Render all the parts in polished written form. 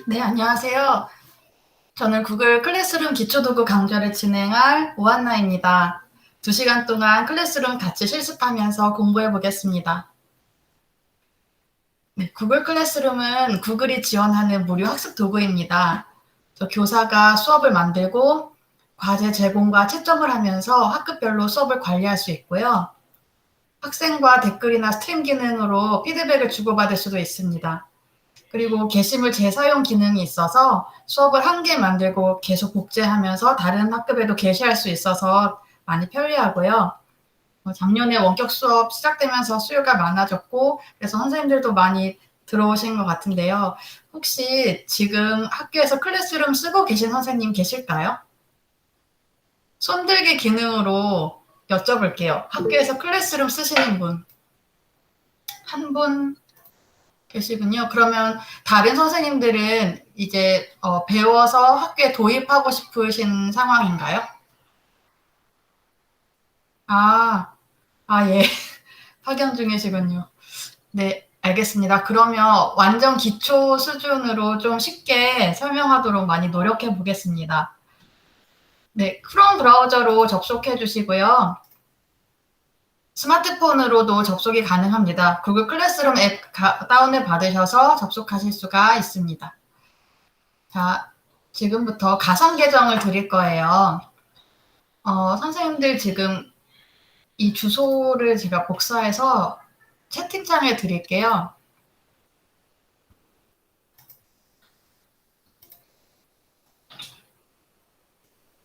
네, 안녕하세요. 저는 구글 클래스룸 기초도구 강좌를 진행할 오한나입니다. 2시간 동안 클래스룸 같이 실습하면서 공부해 보겠습니다. 네, 구글 클래스룸은 구글이 지원하는 무료 학습 도구입니다. 교사가 수업을 만들고 과제 제공과 채점을 하면서 학급별로 수업을 관리할 수 있고요. 학생과 댓글이나 스트림 기능으로 피드백을 주고받을 수도 있습니다. 그리고 게시물 재사용 기능이 있어서 수업을 한 개 만들고 계속 복제하면서 다른 학급에도 게시할 수 있어서 많이 편리하고요. 작년에 원격 수업 시작되면서 수요가 많아졌고 그래서 선생님들도 많이 들어오신 것 같은데요. 혹시 지금 학교에서 클래스룸 쓰고 계신 선생님 계실까요? 손들기 기능으로 여쭤볼게요. 학교에서 클래스룸 쓰시는 분. 한 분 계시군요. 그러면 다른 선생님들은 이제 배워서 학교에 도입하고 싶으신 상황인가요? 아, 예. 파견 중이시군요. 네, 알겠습니다. 그러면 완전 기초 수준으로 좀 쉽게 설명하도록 많이 노력해 보겠습니다. 네, 크롬 브라우저로 접속해 주시고요. 스마트폰으로도 접속이 가능합니다. 구글 클래스룸 앱 다운을 받으셔서 접속하실 수가 있습니다. 자, 지금부터 가상 계정을 드릴 거예요. 선생님들 지금 이 주소를 제가 복사해서 채팅창에 드릴게요.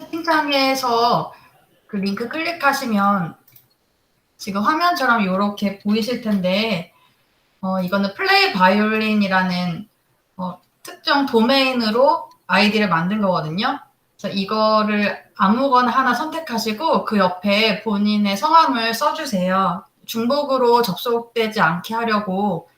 채팅창에서 그 링크 클릭하시면 지금 화면처럼 이렇게 보이실 텐데, 이거는 플레이 바이올린이라는 특정 도메인으로 아이디를 만든 거거든요. 그래서 이거를 아무거나 하나 선택하시고 그 옆에 본인의 성함을 써주세요. 중복으로 접속되지 않게 하려고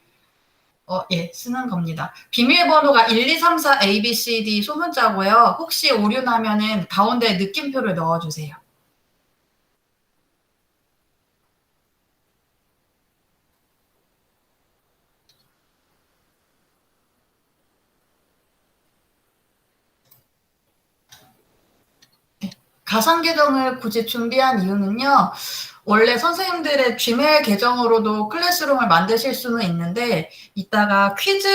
쓰는 겁니다. 비밀번호가 1234 ABCD 소문자고요. 혹시 오류 나면은 가운데 느낌표를 넣어주세요. 가상 계정을 굳이 준비한 이유는요. 원래 선생님들의 지메일 계정으로도 클래스룸을 만드실 수는 있는데 이따가 퀴즈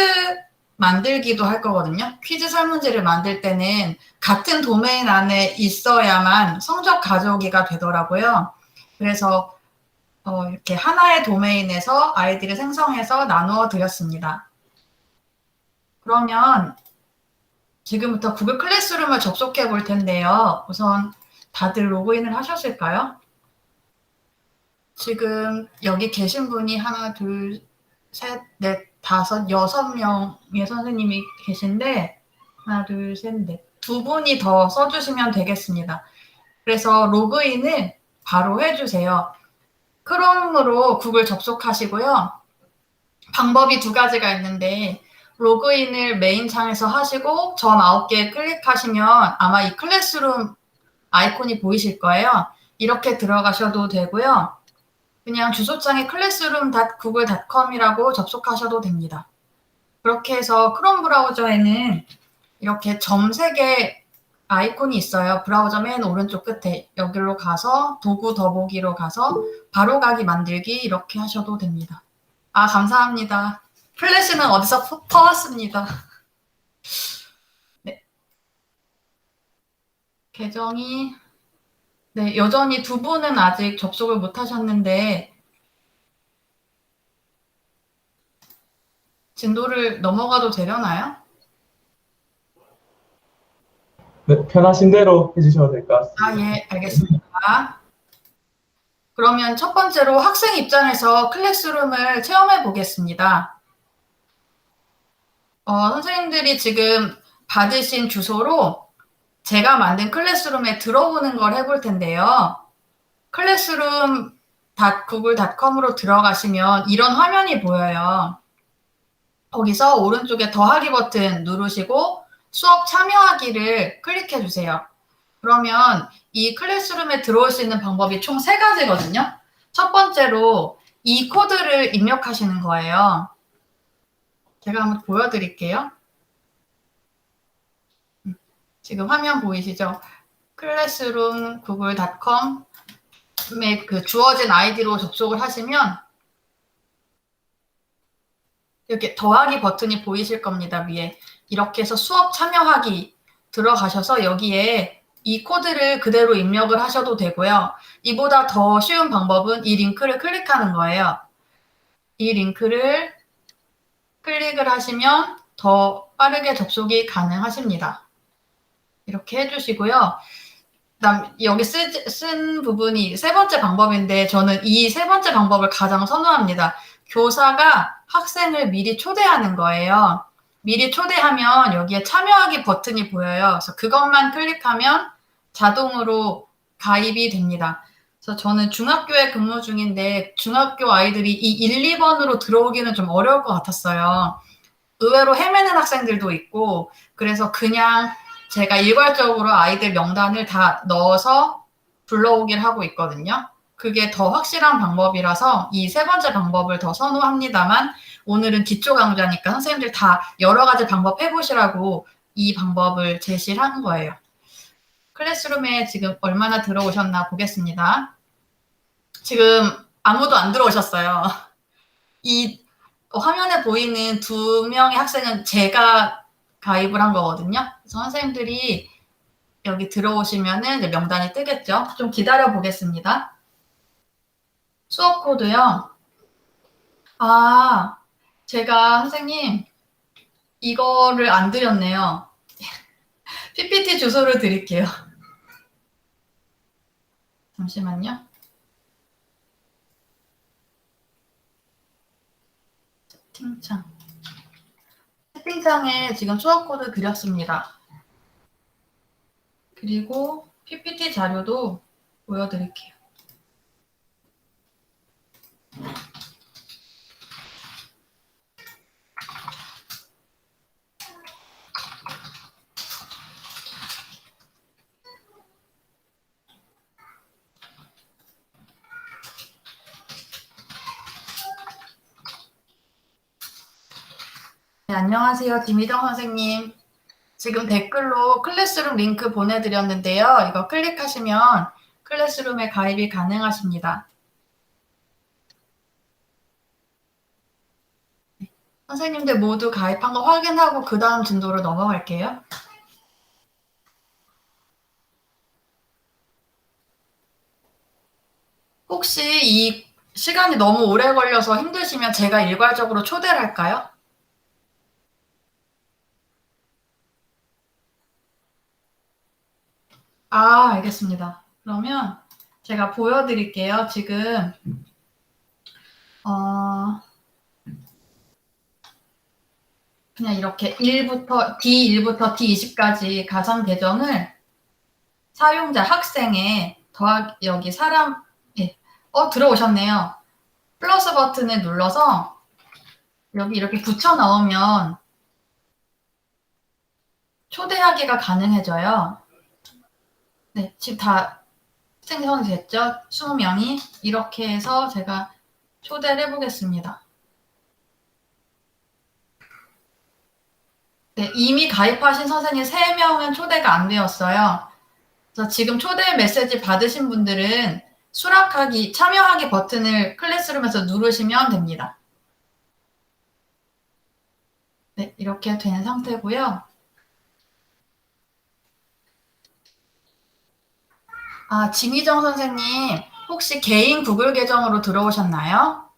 만들기도 할 거거든요. 퀴즈 설문지를 만들 때는 같은 도메인 안에 있어야만 성적 가져오기가 되더라고요. 그래서 이렇게 하나의 도메인에서 아이디를 생성해서 나누어 드렸습니다. 그러면 지금부터 구글 클래스룸을 접속해 볼 텐데요. 우선 다들 로그인을 하셨을까요? 지금 여기 계신 분이 하나, 둘, 셋, 넷, 다섯, 6명의 선생님이 계신데 하나, 둘, 셋, 넷. 두 분이 더 써주시면 되겠습니다. 그래서 로그인을 바로 해주세요. 크롬으로 구글 접속하시고요. 방법이 2가지가 있는데 로그인을 메인 창에서 하시고 점 9개 클릭하시면 아마 이 클래스룸 아이콘이 보이실 거예요. 이렇게 들어가셔도 되고요. 그냥 주소창에 classroom.google.com이라고 접속하셔도 됩니다. 그렇게 해서 크롬 브라우저에는 이렇게 점 3개 아이콘이 있어요. 브라우저 맨 오른쪽 끝에 여기로 가서 도구 더보기로 가서 바로가기 만들기 이렇게 하셔도 됩니다. 감사합니다. 플래시는 어디서 퍼왔습니다. 네. 계정이 여전히 2분은 아직 접속을 못 하셨는데 진도를 넘어가도 되려나요? 네, 편하신 대로 해주셔도 될 것 같습니다. 예, 알겠습니다. 그러면 첫 번째로 학생 입장에서 클래스룸을 체험해 보겠습니다. 선생님들이 지금 받으신 주소로 제가 만든 클래스룸에 들어오는 걸 해볼 텐데요. classroom.google.com으로 들어가시면 이런 화면이 보여요. 거기서 오른쪽에 더하기 버튼 누르시고 수업 참여하기를 클릭해 주세요. 그러면 이 클래스룸에 들어올 수 있는 방법이 총 3가지거든요. 첫 번째로 이 코드를 입력하시는 거예요. 제가 한번 보여드릴게요. 지금 화면 보이시죠? 클래스룸 구글.com에 그 주어진 아이디로 접속을 하시면 이렇게 더하기 버튼이 보이실 겁니다. 위에 이렇게 해서 수업 참여하기 들어가셔서 여기에 이 코드를 그대로 입력을 하셔도 되고요. 이보다 더 쉬운 방법은 이 링크를 클릭하는 거예요. 이 링크를 클릭을 하시면 더 빠르게 접속이 가능하십니다. 이렇게 해주시고요. 그다음 여기 쓴 부분이 세 번째 방법인데 저는 이 세 번째 방법을 가장 선호합니다. 교사가 학생을 미리 초대하는 거예요. 미리 초대하면 여기에 참여하기 버튼이 보여요. 그래서 그것만 클릭하면 자동으로 가입이 됩니다. 그래서 저는 중학교에 근무 중인데 중학교 아이들이 이 1, 2번으로 들어오기는 좀 어려울 것 같았어요. 의외로 헤매는 학생들도 있고 그래서 그냥 제가 일괄적으로 아이들 명단을 다 넣어서 불러오기를 하고 있거든요. 그게 더 확실한 방법이라서 이 세 번째 방법을 더 선호합니다만 오늘은 기초 강좌니까 선생님들 다 여러 가지 방법 해보시라고 이 방법을 제시를 한 거예요. 클래스룸에 지금 얼마나 들어오셨나 보겠습니다. 지금 아무도 안 들어오셨어요. 이 화면에 보이는 2명의 학생은 제가 가입을 한 거거든요. 그래서 선생님들이 여기 들어오시면은 이제 명단이 뜨겠죠. 좀 기다려 보겠습니다. 수업 코드요. 아, 제가 선생님 이거를 안 드렸네요. PPT 주소를 드릴게요. 잠시만요. 채팅창. 채팅창에 지금 수업 코드 드렸습니다. 그리고 PPT 자료도 보여드릴게요. 네, 안녕하세요. 김희정 선생님. 지금 댓글로 클래스룸 링크 보내드렸는데요. 이거 클릭하시면 클래스룸에 가입이 가능하십니다. 선생님들 모두 가입한 거 확인하고 그 다음 진도로 넘어갈게요. 혹시 이 시간이 너무 오래 걸려서 힘드시면 제가 일괄적으로 초대를 할까요? 아, 알겠습니다. 그러면 제가 보여드릴게요. 지금 그냥 이렇게 D1부터 D20까지 가상 계정을 사용자 학생에 더하기 여기 사람 들어오셨네요. 플러스 버튼을 눌러서 여기 이렇게 붙여 넣으면 초대하기가 가능해져요. 네, 지금 다 생성이 됐죠? 20명이 이렇게 해서 제가 초대를 해보겠습니다. 네, 이미 가입하신 선생님 3명은 초대가 안 되었어요. 그래서 지금 초대 메시지 받으신 분들은 수락하기, 참여하기 버튼을 클래스룸에서 누르시면 됩니다. 네, 이렇게 된 상태고요. 아, 진희정 선생님, 혹시 개인 구글 계정으로 들어오셨나요?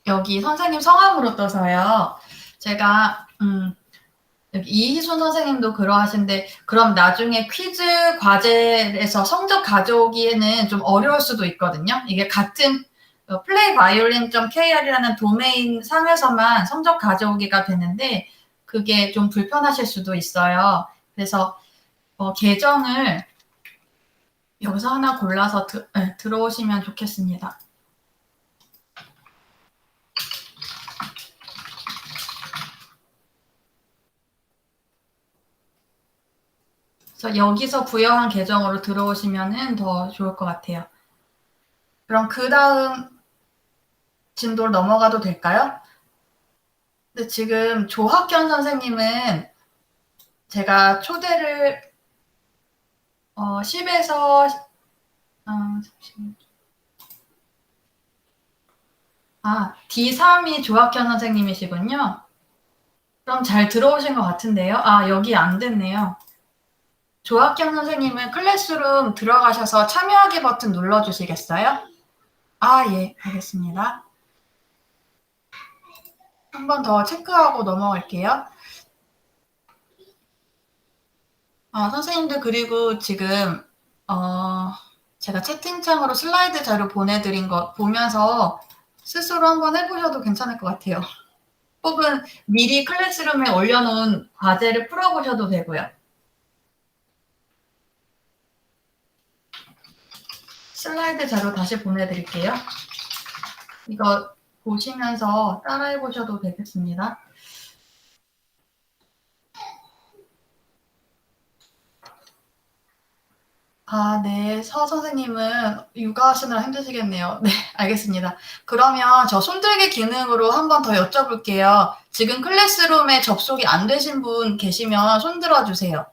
여기 선생님 성함으로 떠서요. 제가 여기 이희순 선생님도 그러하신데 그럼 나중에 퀴즈 과제에서 성적 가져오기에는 좀 어려울 수도 있거든요. 이게 같은 playviolin.kr이라는 도메인 상에서만 성적 가져오기가 되는데 그게 좀 불편하실 수도 있어요. 그래서 계정을 여기서 하나 골라서 들어오시면 좋겠습니다. 그래서 여기서 부여한 계정으로 들어오시면 더 좋을 것 같아요. 그럼 그 다음 진도로 넘어가도 될까요? 근데 지금 조학현 선생님은 제가 초대를 10에서 잠시만요. D3이 조학현 선생님이시군요. 그럼 잘 들어오신 것 같은데요. 여기 안 됐네요. 조학현 선생님은 클래스룸 들어가셔서 참여하기 버튼 눌러주시겠어요? 예, 알겠습니다. 한 번 더 체크하고 넘어갈게요. 선생님들, 그리고 지금 제가 채팅창으로 슬라이드 자료 보내드린 거 보면서 스스로 한번 해보셔도 괜찮을 것 같아요. 혹은 미리 클래스룸에 올려놓은 과제를 풀어보셔도 되고요. 슬라이드 자료 다시 보내드릴게요. 이거 보시면서 따라해보셔도 되겠습니다. 네. 서 선생님은 육아하시느라 힘드시겠네요. 네, 알겠습니다. 그러면 저 손들기 기능으로 한 번 더 여쭤볼게요. 지금 클래스룸에 접속이 안 되신 분 계시면 손 들어주세요.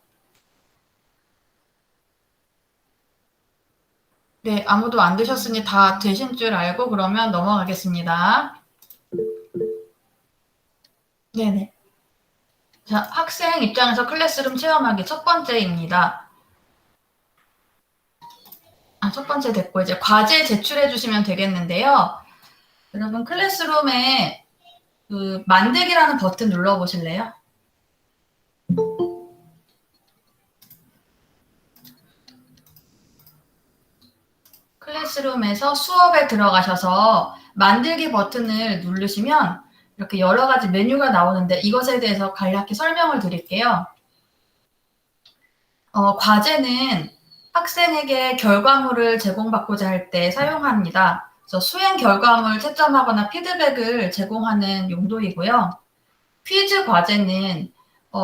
네, 아무도 안 되셨으니 다 되신 줄 알고 그러면 넘어가겠습니다. 네네. 자, 학생 입장에서 클래스룸 체험하기 첫 번째입니다. 첫 번째 됐고, 이제 과제 제출해 주시면 되겠는데요. 여러분, 클래스룸에 그 만들기라는 버튼 눌러보실래요? 클래스룸에서 수업에 들어가셔서 만들기 버튼을 누르시면 이렇게 여러 가지 메뉴가 나오는데 이것에 대해서 간략히 설명을 드릴게요. 과제는 학생에게 결과물을 제공받고자 할 때 사용합니다. 그래서 수행 결과물 채점하거나 피드백을 제공하는 용도이고요. 퀴즈 과제는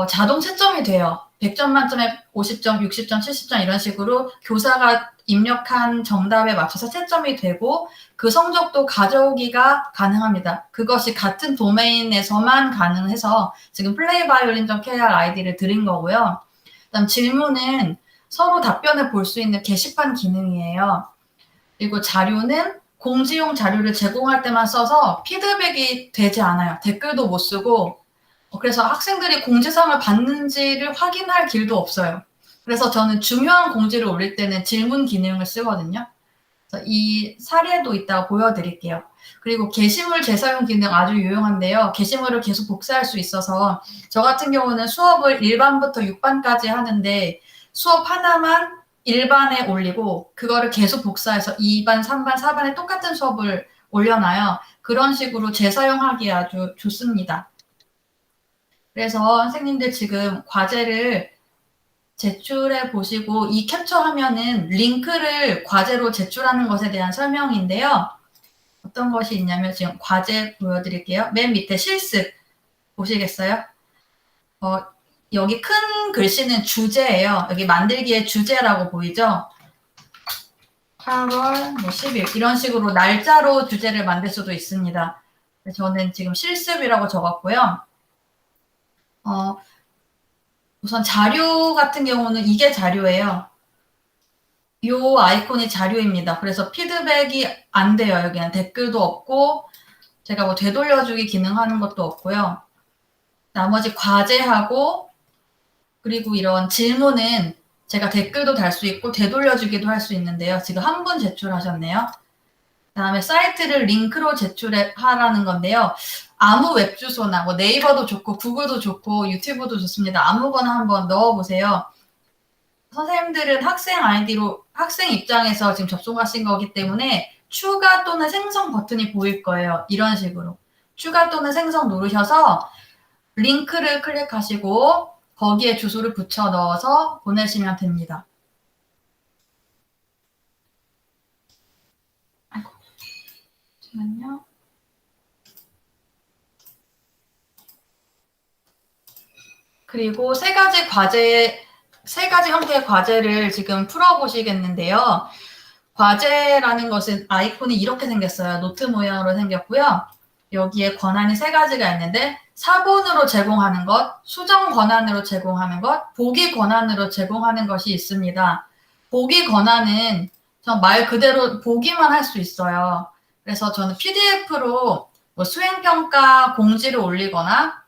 자동 채점이 돼요. 100점 만점에 50점, 60점, 70점 이런 식으로 교사가 입력한 정답에 맞춰서 채점이 되고 그 성적도 가져오기가 가능합니다. 그것이 같은 도메인에서만 가능해서 지금 playviolin.kr 아이디를 드린 거고요. 그다음 질문은 서로 답변을 볼 수 있는 게시판 기능이에요. 그리고 자료는 공지용 자료를 제공할 때만 써서 피드백이 되지 않아요. 댓글도 못 쓰고 그래서 학생들이 공지사항을 받는지를 확인할 길도 없어요. 그래서 저는 중요한 공지를 올릴 때는 질문 기능을 쓰거든요. 그래서 이 사례도 이따가 보여드릴게요. 그리고 게시물 재사용 기능 아주 유용한데요. 게시물을 계속 복사할 수 있어서 저 같은 경우는 수업을 1반부터 6반까지 하는데 수업 하나만 1반에 올리고 그거를 계속 복사해서 2반, 3반, 4반에 똑같은 수업을 올려놔요. 그런 식으로 재사용하기 아주 좋습니다. 그래서 선생님들 지금 과제를 제출해 보시고 이 캡처하면은 링크를 과제로 제출하는 것에 대한 설명인데요. 어떤 것이 있냐면 지금 과제 보여드릴게요. 맨 밑에 실습 보시겠어요? 여기 큰 글씨는 주제예요. 여기 만들기의 주제라고 보이죠? 8월 10일 이런 식으로 날짜로 주제를 만들 수도 있습니다. 저는 지금 실습이라고 적었고요. 우선 자료 같은 경우는 이게 자료예요. 이 아이콘이 자료입니다. 그래서 피드백이 안 돼요. 여기는 댓글도 없고 제가 뭐 되돌려주기 기능하는 것도 없고요. 나머지 과제하고 그리고 이런 질문은 제가 댓글도 달 수 있고 되돌려주기도 할 수 있는데요. 지금 한 분 제출하셨네요. 그다음에 사이트를 링크로 제출하라는 건데요. 아무 웹 주소나 뭐 네이버도 좋고 구글도 좋고 유튜브도 좋습니다. 아무거나 한번 넣어보세요. 선생님들은 학생 아이디로 학생 입장에서 지금 접속하신 거기 때문에 추가 또는 생성 버튼이 보일 거예요. 이런 식으로 추가 또는 생성 누르셔서 링크를 클릭하시고 거기에 주소를 붙여 넣어서 보내시면 됩니다. 아이고, 잠시만요. 그리고 세 가지 형태의 과제를 지금 풀어보시겠는데요. 과제라는 것은 아이콘이 이렇게 생겼어요. 노트 모양으로 생겼고요. 여기에 권한이 세 가지가 있는데 사본으로 제공하는 것, 수정 권한으로 제공하는 것, 보기 권한으로 제공하는 것이 있습니다. 보기 권한은 말 그대로 보기만 할 수 있어요. 그래서 저는 PDF로 뭐 수행평가 공지를 올리거나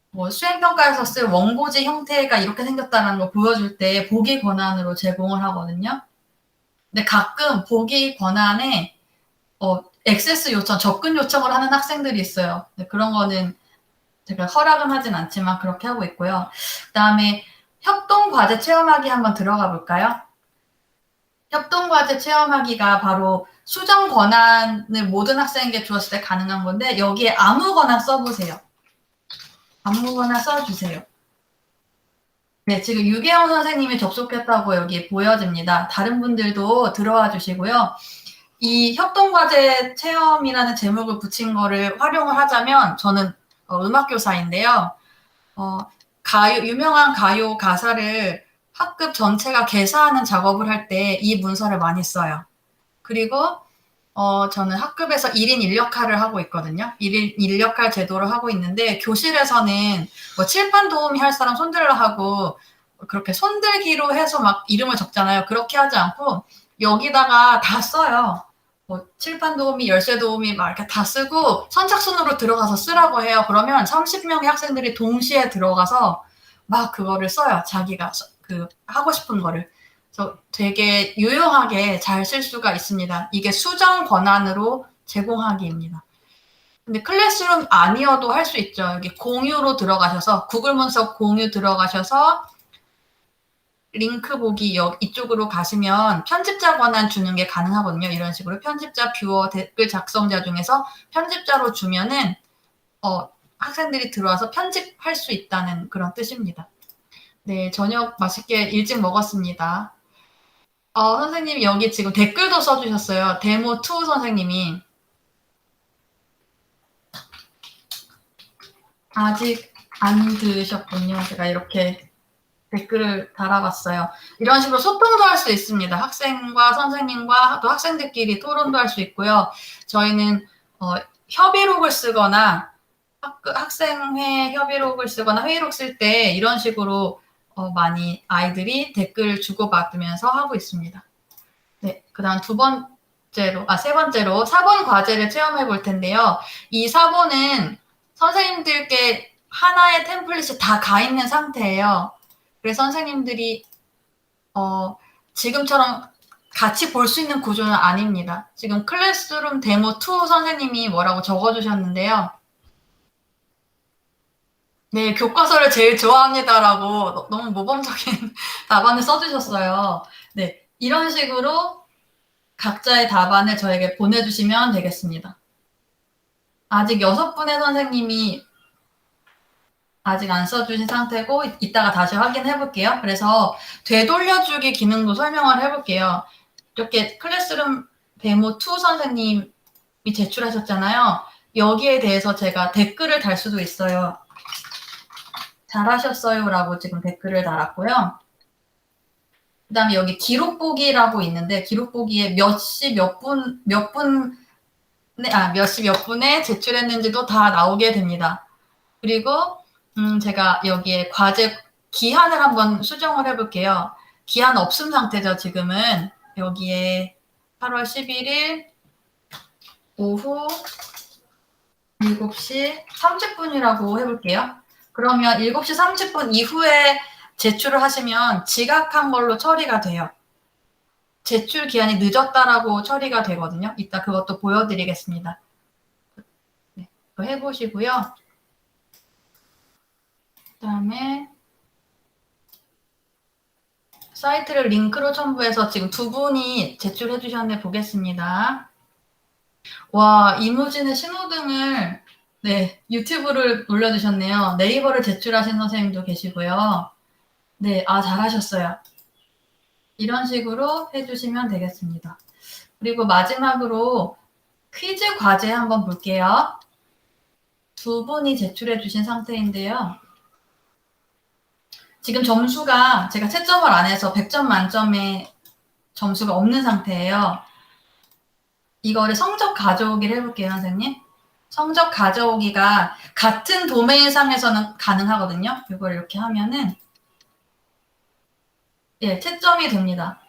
뭐 수행평가에서 쓸 원고지 형태가 이렇게 생겼다는 걸 보여줄 때 보기 권한으로 제공을 하거든요. 근데 가끔 보기 권한에 액세스 요청, 접근 요청을 하는 학생들이 있어요. 그런 거는 제가 허락은 하진 않지만 그렇게 하고 있고요. 그다음에 협동과제 체험하기 한번 들어가 볼까요? 협동과제 체험하기가 바로 수정 권한을 모든 학생에게 주었을 때 가능한 건데 여기에 아무거나 써보세요. 아무거나 써주세요. 네, 지금 유계영 선생님이 접속했다고 여기 보여집니다. 다른 분들도 들어와 주시고요. 이 협동과제 체험이라는 제목을 붙인 거를 활용을 하자면 저는 음악교사인데요. 유명한 가요 가사를 학급 전체가 개사하는 작업을 할 때 이 문서를 많이 써요. 그리고 저는 학급에서 1인 1역할을 하고 있거든요. 1인 1역할 제도를 하고 있는데 교실에서는 뭐 칠판 도우미 할 사람 손들라 하고 그렇게 손들기로 해서 막 이름을 적잖아요. 그렇게 하지 않고 여기다가 다 써요. 뭐 칠판 도우미, 열쇠 도우미 막 이렇게 다 쓰고 선착순으로 들어가서 쓰라고 해요. 그러면 30명의 학생들이 동시에 들어가서 막 그거를 써요. 자기가 그 하고 싶은 거를. 그래서 되게 유용하게 잘 쓸 수가 있습니다. 이게 수정 권한으로 제공하기입니다. 근데 클래스룸 아니어도 할 수 있죠. 여기 공유로 들어가셔서 구글 문서 공유 들어가셔서 링크 보기 이쪽으로 가시면 편집자 권한 주는 게 가능하거든요. 이런 식으로 편집자, 뷰어, 댓글 작성자 중에서 편집자로 주면은 학생들이 들어와서 편집할 수 있다는 그런 뜻입니다. 네, 저녁 맛있게 일찍 먹었습니다. 선생님이 여기 지금 댓글도 써주셨어요. 데모2 선생님이. 아직 안 드셨군요. 제가 이렇게 댓글을 달아봤어요. 이런 식으로 소통도 할 수 있습니다. 학생과 선생님과 또 학생들끼리 토론도 할 수 있고요. 저희는 협의록을 쓰거나 학생회 협의록을 쓰거나 회의록 쓸 때 이런 식으로 많이 아이들이 댓글을 주고받으면서 하고 있습니다. 네, 그 다음 세 번째로 사본 과제를 체험해 볼 텐데요. 이 사본은 선생님들께 하나의 템플릿이 다 가 있는 상태예요. 그래서 선생님들이 지금처럼 같이 볼 수 있는 구조는 아닙니다. 지금 클래스룸 데모2 선생님이 뭐라고 적어주셨는데요. 네, 교과서를 제일 좋아합니다라고 너무 모범적인 답안을 써주셨어요. 네, 이런 식으로 각자의 답안을 저에게 보내주시면 되겠습니다. 아직 6분의 선생님이 아직 안 써주신 상태고 이따가 다시 확인해 볼게요. 그래서 되돌려주기 기능도 설명을 해볼게요. 이렇게 클래스룸 데모2 선생님이 제출하셨잖아요. 여기에 대해서 제가 댓글을 달 수도 있어요. 잘하셨어요 라고 지금 댓글을 달았고요. 그 다음에 여기 기록 보기라고 있는데 기록 보기에 몇 시 몇 분에 제출했는지도 다 나오게 됩니다. 그리고 제가 여기에 과제 기한을 한번 수정을 해볼게요. 기한 없음 상태죠, 지금은. 여기에 8월 11일 오후 7시 30분이라고 해볼게요. 그러면 7시 30분 이후에 제출을 하시면 지각한 걸로 처리가 돼요. 제출 기한이 늦었다라고 처리가 되거든요. 이따 그것도 보여드리겠습니다. 네, 해보시고요. 그 다음에 사이트를 링크로 첨부해서 지금 2분이 제출해 주셨는데 보겠습니다. 와, 이무진의 신호등을 네, 유튜브를 올려주셨네요. 네이버를 제출하신 선생님도 계시고요. 네, 잘하셨어요. 이런 식으로 해주시면 되겠습니다. 그리고 마지막으로 퀴즈 과제 한번 볼게요. 2분이 제출해 주신 상태인데요. 지금 점수가 제가 채점을 안 해서 100점 만점에 점수가 없는 상태예요. 이거를 성적 가져오기를 해볼게요, 선생님. 성적 가져오기가 같은 도메인상에서는 가능하거든요. 이걸 이렇게 하면은 예, 채점이 됩니다.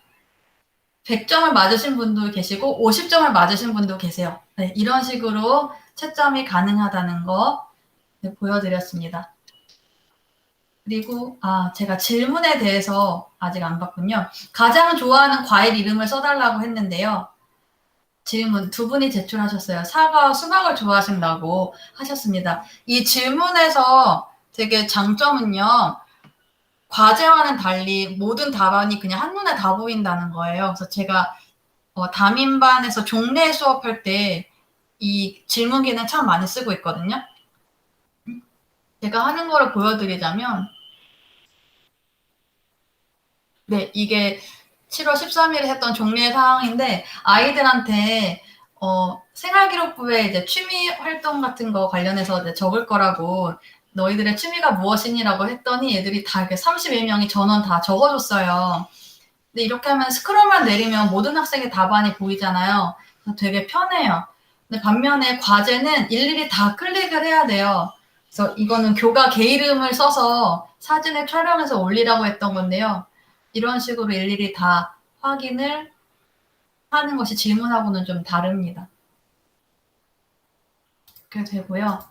100점을 맞으신 분도 계시고 50점을 맞으신 분도 계세요. 네, 이런 식으로 채점이 가능하다는 거 네, 보여드렸습니다. 그리고 제가 질문에 대해서 아직 안 봤군요. 가장 좋아하는 과일 이름을 써달라고 했는데요. 질문 두 분이 제출하셨어요. 사과와 수박을 좋아하신다고 하셨습니다. 이 질문에서 되게 장점은요. 과제와는 달리 모든 답안이 그냥 한눈에 다 보인다는 거예요. 그래서 제가 담임반에서 종례 수업할 때 이 질문 기능 참 많이 쓰고 있거든요. 제가 하는 거를 보여드리자면 네, 이게 7월 13일에 했던 종례 사항인데 아이들한테 생활기록부에 이제 취미 활동 같은 거 관련해서 이제 적을 거라고 너희들의 취미가 무엇이니라고 했더니 애들이 다 이렇게 31명이 전원 다 적어줬어요. 근데 이렇게 하면 스크롤만 내리면 모든 학생의 답안이 보이잖아요. 그래서 되게 편해요. 근데 반면에 과제는 일일이 다 클릭을 해야 돼요. 그래서 이거는 교가 개 이름을 써서 사진을 촬영해서 올리라고 했던 건데요. 이런 식으로 일일이 다 확인을 하는 것이 질문하고는 좀 다릅니다. 그렇게 되고요.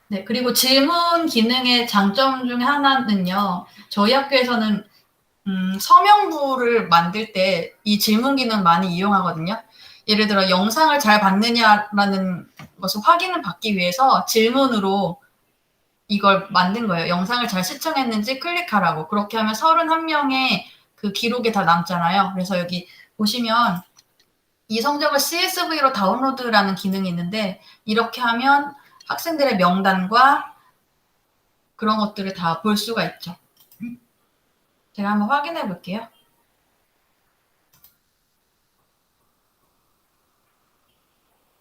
네, 그리고 질문 기능의 장점 중에 하나는요. 저희 학교에서는 서명부를 만들 때 이 질문 기능 많이 이용하거든요. 예를 들어 영상을 잘 봤느냐라는 것을 확인을 받기 위해서 질문으로 이걸 만든 거예요. 영상을 잘 시청했는지 클릭하라고. 그렇게 하면 31명의 그 기록이 다 남잖아요. 그래서 여기 보시면 이 성적을 CSV로 다운로드라는 기능이 있는데 이렇게 하면 학생들의 명단과 그런 것들을 다 볼 수가 있죠. 제가 한번 확인해 볼게요.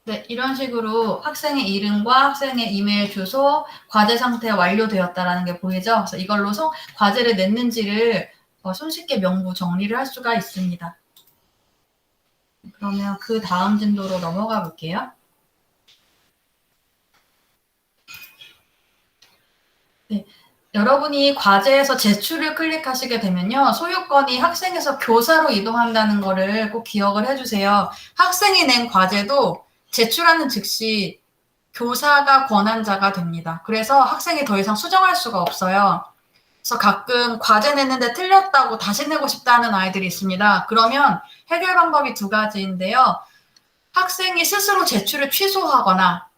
네, 이런 식으로 학생의 이름과 학생의 이메일 주소, 과제 상태 완료되었다라는 게 보이죠? 그래서 이걸로 과제를 냈는지를 손쉽게 명부 정리를 할 수가 있습니다. 그러면 그 다음 진도로 넘어가 볼게요. 네, 여러분이 과제에서 제출을 클릭하시게 되면요. 소유권이 학생에서 교사로 이동한다는 거를 꼭 기억을 해주세요. 학생이 낸 과제도 제출하는 즉시 교사가 권한자가 됩니다. 그래서 학생이 더 이상 수정할 수가 없어요. 그래서 가끔 과제 냈는데 틀렸다고 다시 내고 싶다는 아이들이 있습니다. 그러면 해결 방법이 두 가지인데요. 학생이 스스로 제출을 취소하거나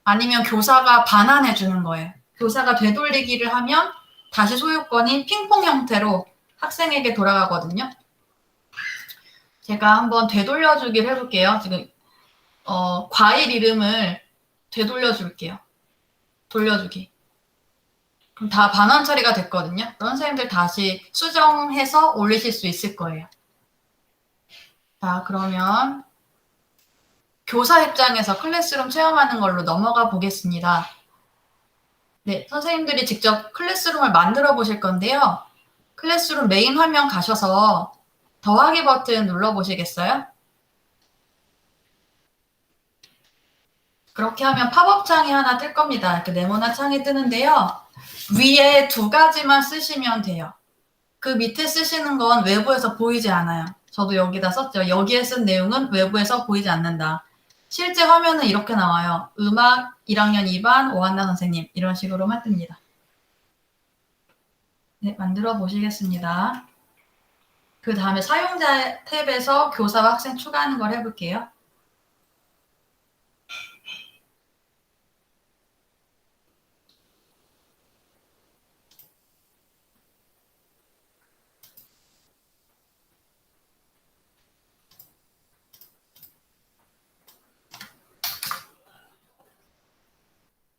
아니면 교사가 반환해 주는 거예요. 교사가 되돌리기를 하면 다시 소유권이 핑퐁 형태로 학생에게 돌아가거든요. 제가 한번 되돌려주기를 해볼게요. 지금 과일 이름을 되돌려줄게요. 돌려주기. 그럼 다 반환 처리가 됐거든요. 그런 선생님들 다시 수정해서 올리실 수 있을 거예요. 자, 그러면 교사 입장에서 클래스룸 체험하는 걸로 넘어가 보겠습니다. 네, 선생님들이 직접 클래스룸을 만들어 보실 건데요. 클래스룸 메인 화면 가셔서 더하기 버튼 눌러 보시겠어요? 그렇게 하면 팝업 창이 하나 뜰 겁니다. 이렇게 네모난 창이 뜨는데요. 위에 두 가지만 쓰시면 돼요. 그 밑에 쓰시는 건 외부에서 보이지 않아요. 저도 여기다 썼죠. 여기에 쓴 내용은 외부에서 보이지 않는다. 실제 화면은 이렇게 나와요. 음악 1학년 2반 오한나 선생님 이런 식으로만 뜹니다. 네, 만들어 보시겠습니다. 그 다음에 사용자 탭에서 교사와 학생 추가하는 걸 해볼게요.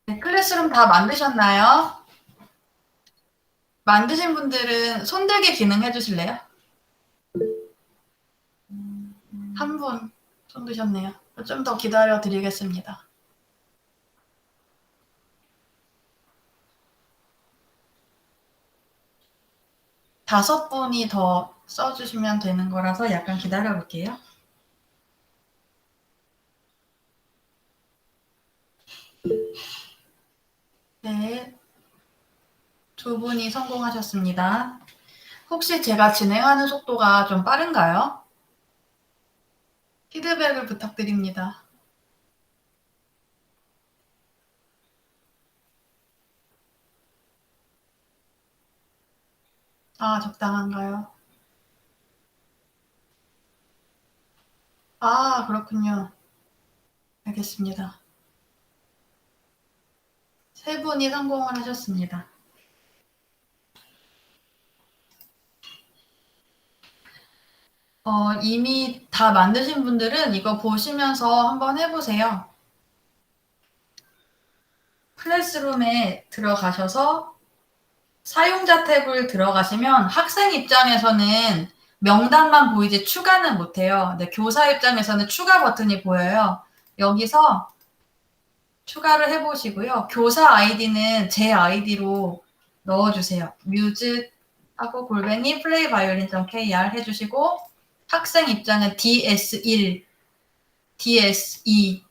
네, 클래스룸 다 만드셨나요? 만드신 분들은 손들기 기능 해주실래요? 한 분 손드셨네요. 좀 더 기다려 드리겠습니다. 다섯 분이 더 써주시면 되는 거라서 약간 기다려 볼게요. 네, 두 분이 성공하셨습니다. 혹시 제가 진행하는 속도가 좀 빠른가요? 피드백을 부탁드립니다. 아, 적당한가요? 아, 그렇군요. 알겠습니다. 세 분이 성공을 하셨습니다. 이미 다 만드신 분들은 이거 보시면서 한번 해보세요. 클래스룸에 들어가셔서 사용자 탭을 들어가시면 학생 입장에서는 명단만 보이지 추가는 못해요. 근데 교사 입장에서는 추가 버튼이 보여요. 여기서 추가를 해보시고요. 교사 아이디는 제 아이디로 넣어주세요. 뮤즈하고 골뱅이 playviolin.kr 해주시고 학생 입장은 DS1, DS2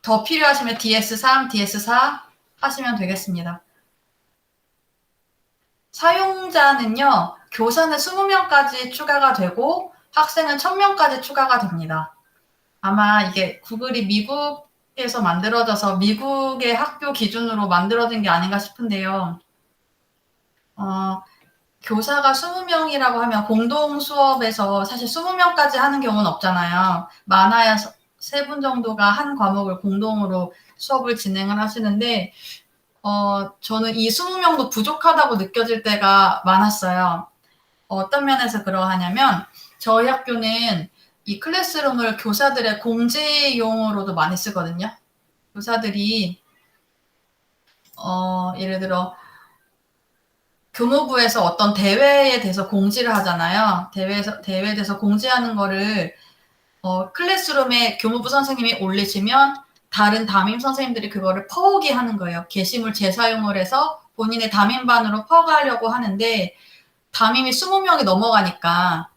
더 필요하시면 DS3, DS4 하시면 되겠습니다. 사용자는요. 교사는 20명까지 추가가 되고 학생은 1000명까지 추가가 됩니다. 아마 이게 구글이 미국에서 만들어져서 미국의 학교 기준으로 만들어진 게 아닌가 싶은데요. 교사가 20명이라고 하면 공동 수업에서 사실 20명까지 하는 경우는 없잖아요. 많아야 3분 정도가 한 과목을 공동으로 수업을 진행을 하시는데 저는 이 20명도 부족하다고 느껴질 때가 많았어요. 어떤 면에서 그러하냐면 저희 학교는 이 클래스룸을 교사들의 공지용으로도 많이 쓰거든요. 교사들이 예를 들어 교무부에서 어떤 대회에 대해서 공지를 하잖아요. 대회에 대해서 공지하는 거를 클래스룸에 교무부 선생님이 올리시면 다른 담임 선생님들이 그거를 퍼오기 하는 거예요. 게시물 재사용을 해서 본인의 담임반으로 퍼가려고 하는데 담임이 20명이 넘어가니까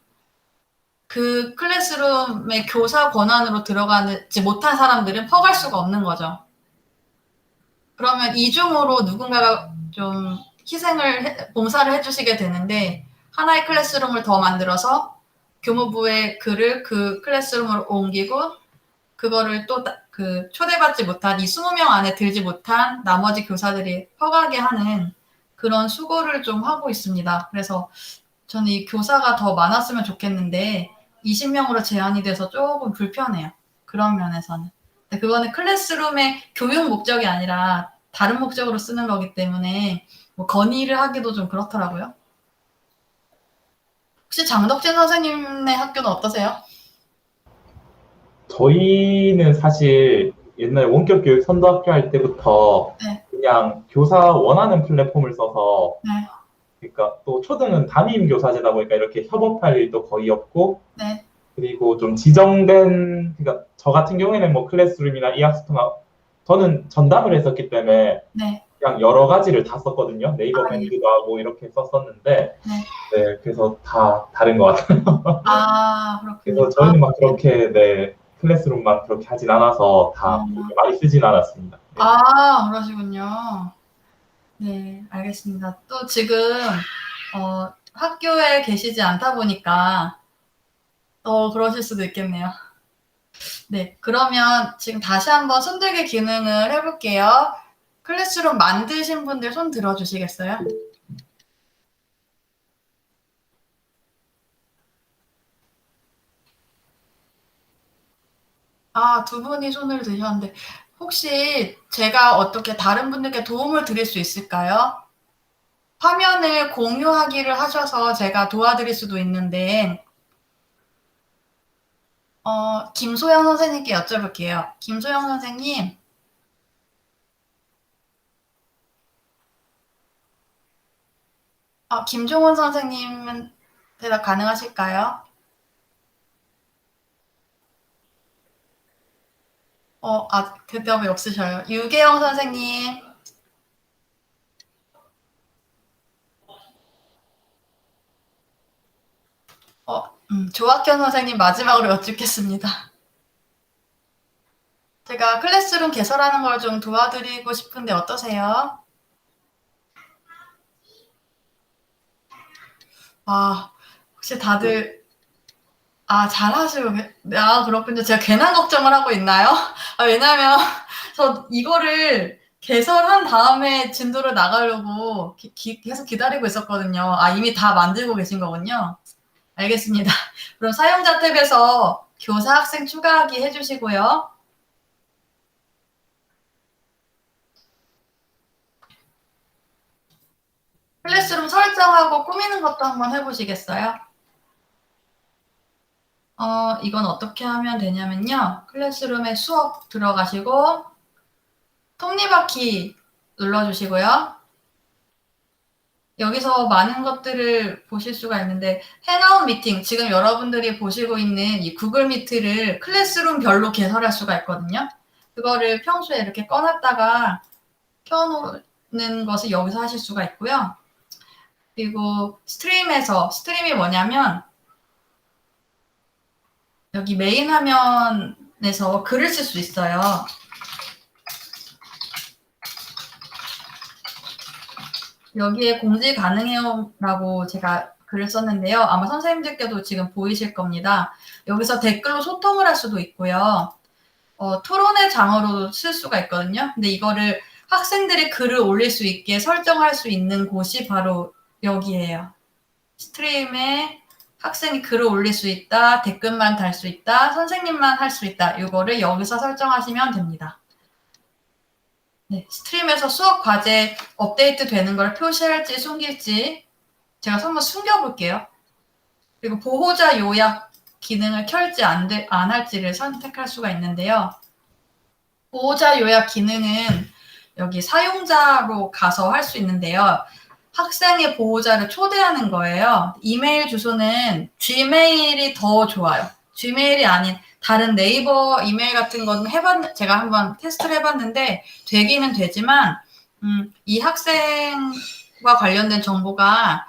그 클래스룸의 교사 권한으로 들어가지 못한 사람들은 퍼갈 수가 없는 거죠. 그러면 이중으로 누군가가 좀 봉사를 해주시게 되는데 하나의 클래스룸을 더 만들어서 교무부의 글을 그 클래스룸으로 옮기고 그거를 또 그 초대받지 못한 이 20명 안에 들지 못한 나머지 교사들이 퍼가게 하는 그런 수고를 좀 하고 있습니다. 그래서 저는 이 교사가 더 많았으면 좋겠는데 20명으로 제한이 돼서 조금 불편해요. 그런 면에서는. 근데 그거는 클래스룸의 교육 목적이 아니라 다른 목적으로 쓰는 거기 때문에 뭐 건의를 하기도 좀 그렇더라고요. 혹시 장덕진 선생님의 학교는 어떠세요? 저희는 사실 옛날 원격 교육 선도학교 할 때부터 네. 그냥 교사 원하는 플랫폼을 써서 네. 그러니까 또 초등은 담임 교사제다 보니까 이렇게 협업할 일도 거의 없고 네. 그리고 좀 지정된 그러니까 저 같은 경우에는 뭐 클래스룸이나 이학스토나 저는 전담을 했었기 때문에 네. 그냥 여러 가지를 다 썼거든요. 네이버 아, 예. 밴드도 하고 이렇게 썼었는데 네. 네, 그래서 다 다른 것 같아요. 아, 그렇군요. 그래서 저희는 막 그렇게 네, 클래스룸만 그렇게 하진 않아서 다 그렇게 많이 쓰진 않았습니다. 네. 아, 그러시군요. 네, 알겠습니다. 또 지금 학교에 계시지 않다 보니까 그러실 수도 있겠네요. 네, 그러면 지금 다시 한번 손들기 기능을 해볼게요. 클래스룸 만드신 분들 손 들어주시겠어요? 아, 두 분이 손을 드셨는데 혹시 제가 어떻게 다른 분들께 도움을 드릴 수 있을까요? 화면을 공유하기를 하셔서 제가 도와드릴 수도 있는데 김소영 선생님께 여쭤볼게요. 김소영 선생님, 김종원 선생님은 대답 가능하실까요? 대답이 없으셔요. 유계영 선생님, 조학현 선생님 마지막으로 여쭙겠습니다. 제가 클래스룸 개설하는 걸 좀 도와드리고 싶은데 어떠세요? 혹시 다들 잘하시고 그렇군요. 제가 괜한 걱정을 하고 있나요? 왜냐면 저 이거를 개설한 다음에 진도를 나가려고 계속 기다리고 있었거든요. 이미 다 만들고 계신 거군요. 알겠습니다. 그럼 사용자 탭에서 교사 학생 추가하기 해주시고요. 클래스룸 설정하고 꾸미는 것도 한번 해보시겠어요? 이건 어떻게 하면 되냐면요. 클래스룸에 수업 들어가시고 톱니바퀴 눌러주시고요. 여기서 많은 것들을 보실 수가 있는데 행아웃 미팅, 지금 여러분들이 보시고 있는 이 구글 미트를 클래스룸별로 개설할 수가 있거든요. 그거를 평소에 이렇게 꺼놨다가 켜놓는 것을 여기서 하실 수가 있고요. 그리고 스트림이 뭐냐면 여기 메인 화면에서 글을 쓸 수 있어요. 여기에 공지 가능해요라고 제가 글을 썼는데요. 아마 선생님들께도 지금 보이실 겁니다. 여기서 댓글로 소통을 할 수도 있고요. 토론의 장어로 쓸 수가 있거든요. 근데 이거를 학생들이 글을 올릴 수 있게 설정할 수 있는 곳이 바로 여기예요. 스트림에 학생이 글을 올릴 수 있다, 댓글만 달 수 있다, 선생님만 할 수 있다. 이거를 여기서 설정하시면 됩니다. 네, 스트림에서 수업 과제 업데이트 되는 걸 표시할지 숨길지 제가 한번 숨겨볼게요. 그리고 보호자 요약 기능을 켤지 안 할지를 선택할 수가 있는데요. 보호자 요약 기능은 여기 사용자로 가서 할 수 있는데요. 학생의 보호자를 초대하는 거예요. 이메일 주소는 Gmail이 더 좋아요. Gmail이 아닌 다른 네이버 이메일 같은 건 제가 한번 테스트를 해봤는데 되기는 되지만 이 학생과 관련된 정보가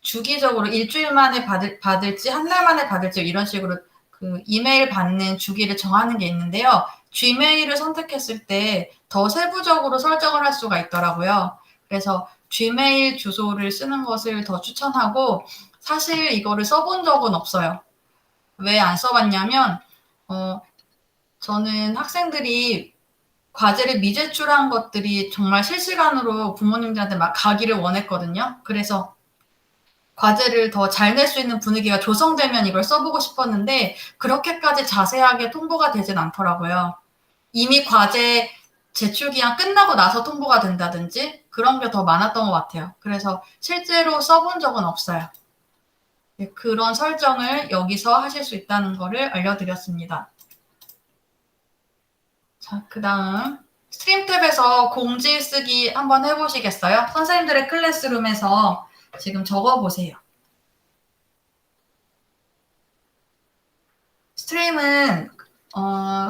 주기적으로 일주일 만에 받을지 한 달 만에 받을지 이런 식으로 그 이메일 받는 주기를 정하는 게 있는데요. Gmail을 선택했을 때 더 세부적으로 설정을 할 수가 있더라고요. 그래서 Gmail 주소를 쓰는 것을 더 추천하고 사실 이거를 써본 적은 없어요. 왜 안 써봤냐면 저는 학생들이 과제를 미제출한 것들이 정말 실시간으로 부모님들한테 막 가기를 원했거든요. 그래서 과제를 더 잘 낼 수 있는 분위기가 조성되면 이걸 써보고 싶었는데 그렇게까지 자세하게 통보가 되진 않더라고요. 이미 과제 제출 기한 끝나고 나서 통보가 된다든지 그런 게 더 많았던 것 같아요. 그래서 실제로 써본 적은 없어요. 그런 설정을 여기서 하실 수 있다는 거를 알려드렸습니다. 자, 그 다음 스트림 탭에서 공지 쓰기 한번 해보시겠어요? 선생님들의 클래스룸에서 지금 적어보세요. 스트림은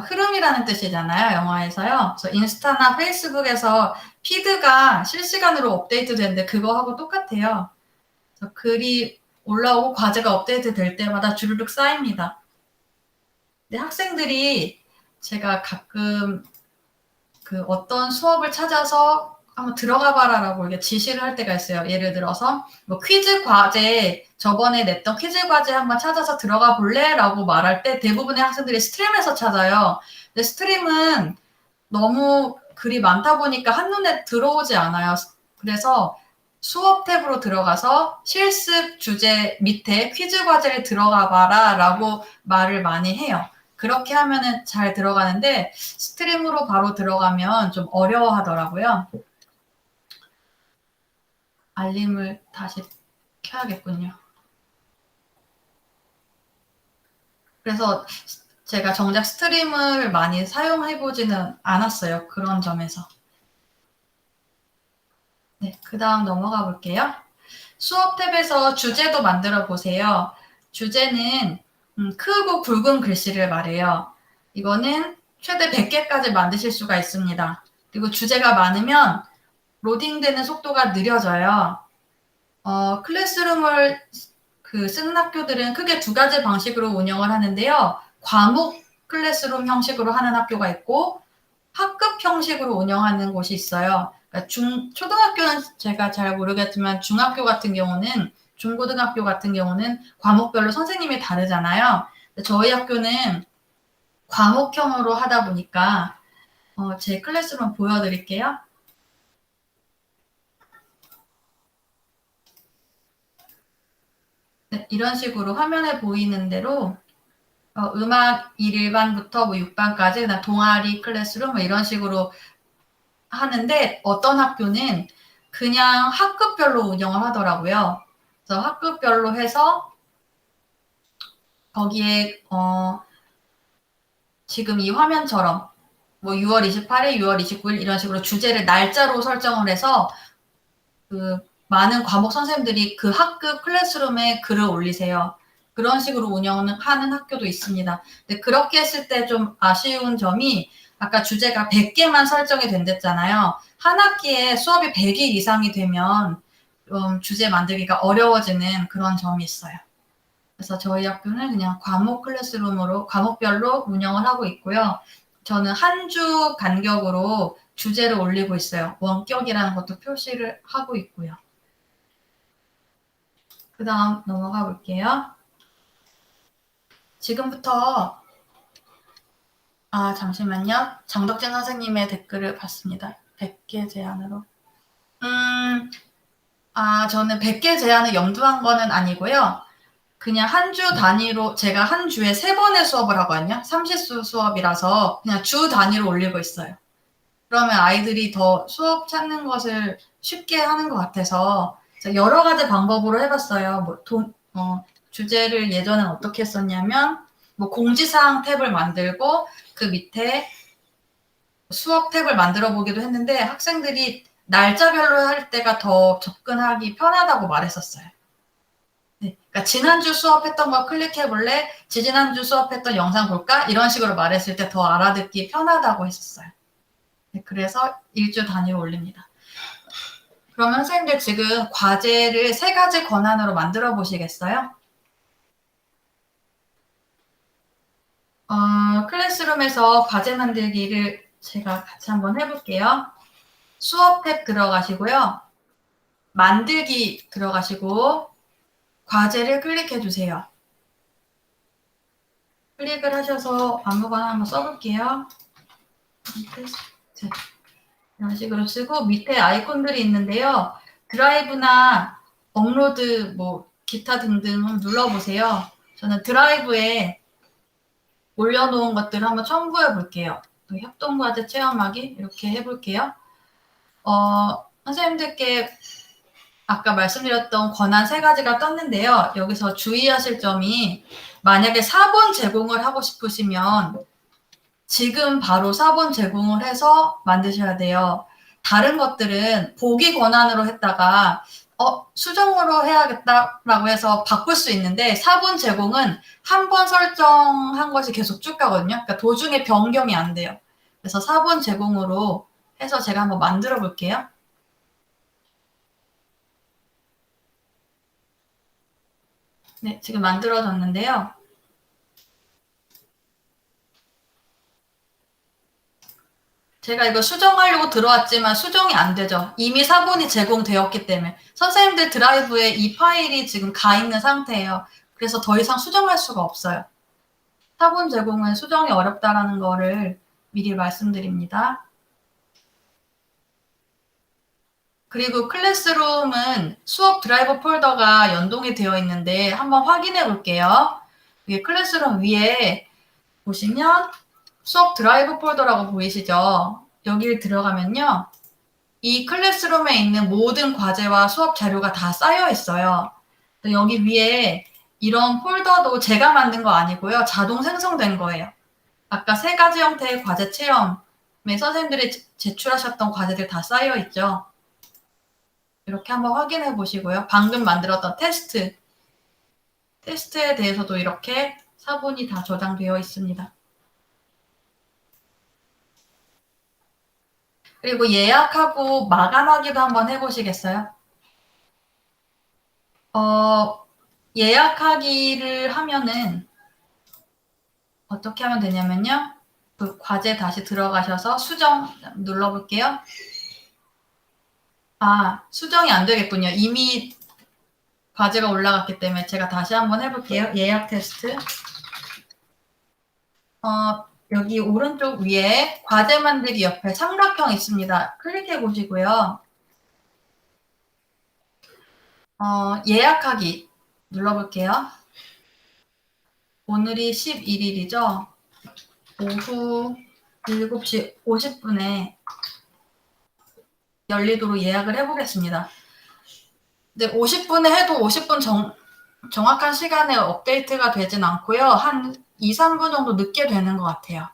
흐름이라는 뜻이잖아요. 영어에서요. 그래서 인스타나 페이스북에서 피드가 실시간으로 업데이트 되는데 그거하고 똑같아요. 그래서 글이 올라오고 과제가 업데이트 될 때마다 주르륵 쌓입니다. 근데 학생들이 제가 가끔 그 어떤 수업을 찾아서 한번 들어가 봐라라고 이렇게 지시를 할 때가 있어요. 예를 들어서 뭐 퀴즈 과제 저번에 냈던 퀴즈 과제 한번 찾아서 들어가 볼래? 라고 말할 때 대부분의 학생들이 스트림에서 찾아요. 근데 스트림은 너무 글이 많다 보니까 한눈에 들어오지 않아요. 그래서 수업 탭으로 들어가서 실습 주제 밑에 퀴즈 과제를 들어가 봐라 라고 말을 많이 해요. 그렇게 하면은 잘 들어가는데 스트림으로 바로 들어가면 좀 어려워하더라고요. 알림을 다시 켜야겠군요. 그래서 제가 정작 스트림을 많이 사용해보지는 않았어요. 그런 점에서. 네, 그 다음 넘어가 볼게요. 수업 탭에서 주제도 만들어 보세요. 주제는 크고 굵은 글씨를 말해요. 이거는 최대 100개까지 만드실 수가 있습니다. 그리고 주제가 많으면 로딩되는 속도가 느려져요. 클래스룸을 쓰는 학교들은 크게 두 가지 방식으로 운영을 하는데요. 과목 클래스룸 형식으로 하는 학교가 있고 학급 형식으로 운영하는 곳이 있어요. 그러니까 초등학교는 제가 잘 모르겠지만 중학교 같은 경우는 중고등학교 같은 경우는 과목별로 선생님이 다르잖아요. 저희 학교는 과목형으로 하다 보니까 제 클래스룸 보여드릴게요. 네, 이런 식으로 화면에 보이는 대로 음악 1반부터 뭐 6반까지 그다음 동아리 클래스룸 뭐 이런 식으로 하는데 어떤 학교는 그냥 학급별로 운영을 하더라고요. 그래서 학급별로 해서 거기에 지금 이 화면처럼 뭐 6월 28일, 6월 29일 이런 식으로 주제를 날짜로 설정을 해서 그 많은 과목 선생님들이 그 학급 클래스룸에 글을 올리세요. 그런 식으로 운영하는 학교도 있습니다. 근데 그렇게 했을 때 좀 아쉬운 점이 아까 주제가 100개만 설정이 된댔잖아요. 한 학기에 수업이 100일 이상이 되면 주제 만들기가 어려워지는 그런 점이 있어요. 그래서 저희 학교는 그냥 과목 클래스룸으로 과목별로 운영을 하고 있고요. 저는 한 주 간격으로 주제를 올리고 있어요. 원격이라는 것도 표시를 하고 있고요. 그 다음 넘어가 볼게요. 지금부터 잠시만요. 장덕진 선생님의 댓글을 봤습니다. 100개 제한으로. 저는 100개 제한을 염두한 거는 아니고요. 그냥 한 주 단위로 제가 한 주에 3번의 수업을 하거든요. 30수 수업이라서 그냥 주 단위로 올리고 있어요. 그러면 아이들이 더 수업 찾는 것을 쉽게 하는 것 같아서 여러 가지 방법으로 해봤어요. 주제를 예전엔 어떻게 했었냐면 공지사항 탭을 만들고 그 밑에 수업 탭을 만들어 보기도 했는데 학생들이 날짜별로 할 때가 더 접근하기 편하다고 말했었어요. 네, 그러니까 지난주 수업했던 거 클릭해볼래? 지지난주 수업했던 영상 볼까? 이런 식으로 말했을 때 더 알아듣기 편하다고 했었어요. 네, 그래서 일주 단위로 올립니다. 그러면 선생님들 지금 과제를 3가지 권한으로 만들어 보시겠어요? 클래스룸에서 과제 만들기를 제가 같이 한번 해볼게요. 수업 탭 들어가시고요. 만들기 들어가시고 과제를 클릭해 주세요. 클릭을 하셔서 아무거나 한번 써볼게요. 이런 식으로 쓰고 밑에 아이콘들이 있는데요. 드라이브나 업로드, 기타 등등 한번 눌러보세요. 저는 드라이브에 올려놓은 것들을 한번 첨부해 볼게요. 협동과제 체험하기 이렇게 해볼게요. 선생님들께 아까 말씀드렸던 권한 3가지가 떴는데요. 여기서 주의하실 점이 만약에 4번 제공을 하고 싶으시면 지금 바로 4번 제공을 해서 만드셔야 돼요. 다른 것들은 보기 권한으로 했다가 수정으로 해야겠다라고 해서 바꿀 수 있는데 4번 제공은 한 번 설정한 것이 계속 쭉 가거든요. 그러니까 도중에 변경이 안 돼요. 그래서 4번 제공으로 해서 제가 한번 만들어 볼게요. 네, 지금 만들어졌는데요. 제가 이거 수정하려고 들어왔지만 수정이 안 되죠. 이미 4번이 제공되었기 때문에. 선생님들 드라이브에 이 파일이 지금 가 있는 상태예요. 그래서 더 이상 수정할 수가 없어요. 4번 제공은 수정이 어렵다라는 거를 미리 말씀드립니다. 그리고 클래스룸은 수업 드라이브 폴더가 연동이 되어 있는데 한번 확인해 볼게요. 위에 클래스룸 위에 보시면 수업 드라이브 폴더라고 보이시죠? 여기를 들어가면요. 이 클래스룸에 있는 모든 과제와 수업 자료가 다 쌓여 있어요. 여기 위에 이런 폴더도 제가 만든 거 아니고요. 자동 생성된 거예요. 아까 3가지 형태의 과제 체험에 선생님들이 제출하셨던 과제들 다 쌓여 있죠. 이렇게 한번 확인해 보시고요. 방금 만들었던 테스트에 대해서도 이렇게 사본이 다 저장되어 있습니다. 그리고 예약하고 마감하기도 한번 해보시겠어요? 예약하기를 하면은 어떻게 하면 되냐면요. 그 과제 다시 들어가셔서 수정 눌러볼게요. 수정이 안 되겠군요. 이미 과제가 올라갔기 때문에 제가 다시 한번 해볼게요. 예약 테스트. 여기 오른쪽 위에 과제 만들기 옆에 삼각형 있습니다. 클릭해 보시고요. 예약하기 눌러볼게요. 오늘이 11일이죠. 오후 7시 50분에 열리도록 예약을 해보겠습니다. 근데 50분에 해도 50분 정확한 시간에 업데이트가 되진 않고요. 한 2, 3분 정도 늦게 되는 것 같아요.